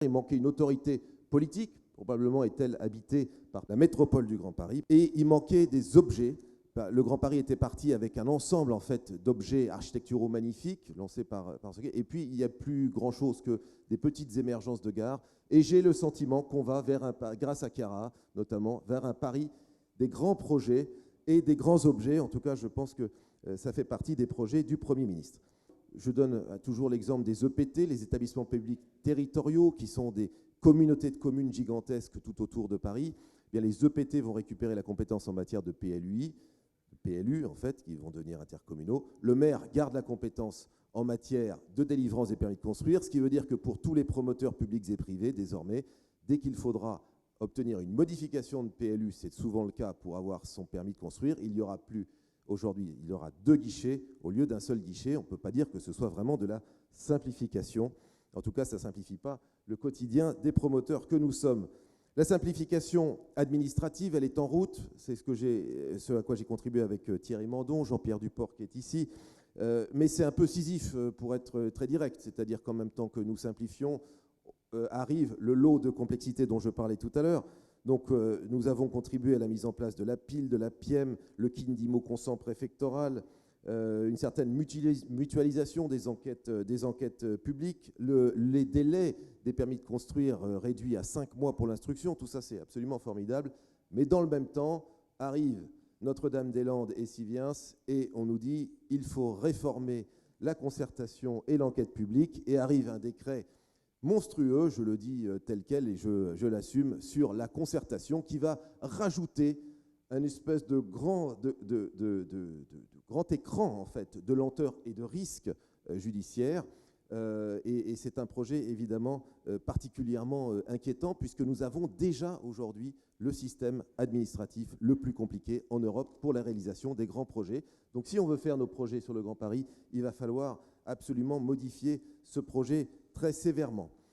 Il manquait une autorité politique, probablement est-elle habitée par la métropole du Grand Paris, et il manquait des objets. Le Grand Paris était parti avec un ensemble en fait d'objets architecturaux magnifiques lancés par ce et puis il n'y a plus grand-chose que des petites émergences de gares. Et j'ai le sentiment qu'on va vers grâce à Chiara notamment, vers un Paris des grands projets et des grands objets. En tout cas, je pense que ça fait partie des projets du Premier ministre. Je donne toujours l'exemple des EPT, les établissements publics territoriaux, qui sont des communautés de communes gigantesques tout autour de Paris. Eh bien, les EPT vont récupérer la compétence en matière de PLU, en fait, qui vont devenir intercommunaux. Le maire garde la compétence en matière de délivrance des permis de construire, ce qui veut dire que pour tous les promoteurs publics et privés, désormais, dès qu'il faudra obtenir une modification de PLU, c'est souvent le cas pour avoir son permis de construire, il n'y aura plus. Aujourd'hui, il y aura 2 guichets au lieu d'un seul guichet. On ne peut pas dire que ce soit vraiment de la simplification. En tout cas, ça ne simplifie pas le quotidien des promoteurs que nous sommes. La simplification administrative, elle est en route. C'est ce à quoi j'ai contribué avec Thierry Mandon, Jean-Pierre Duport qui est ici. Mais c'est un peu Sisyphe pour être très direct. C'est-à-dire qu'en même temps que nous simplifions, arrive le lot de complexité dont je parlais tout à l'heure. Donc, nous avons contribué à la mise en place de la PIL, de la PIEM, le KIN-DIMO consent préfectoral, une certaine mutualisation des enquêtes publiques, les délais des permis de construire réduits à 5 mois pour l'instruction. Tout ça, c'est absolument formidable. Mais dans le même temps, arrive Notre-Dame-des-Landes et Siviens, et on nous dit il faut réformer la concertation et l'enquête publique, et arrive un décret monstrueux, je le dis tel quel et je l'assume, sur la concertation qui va rajouter un espèce de grand écran en fait, de lenteur et de risque judiciaire. Et c'est un projet évidemment particulièrement inquiétant puisque nous avons déjà aujourd'hui le système administratif le plus compliqué en Europe pour la réalisation des grands projets. Donc si on veut faire nos projets sur le Grand Paris, il va falloir absolument modifier ce projet très sévèrement.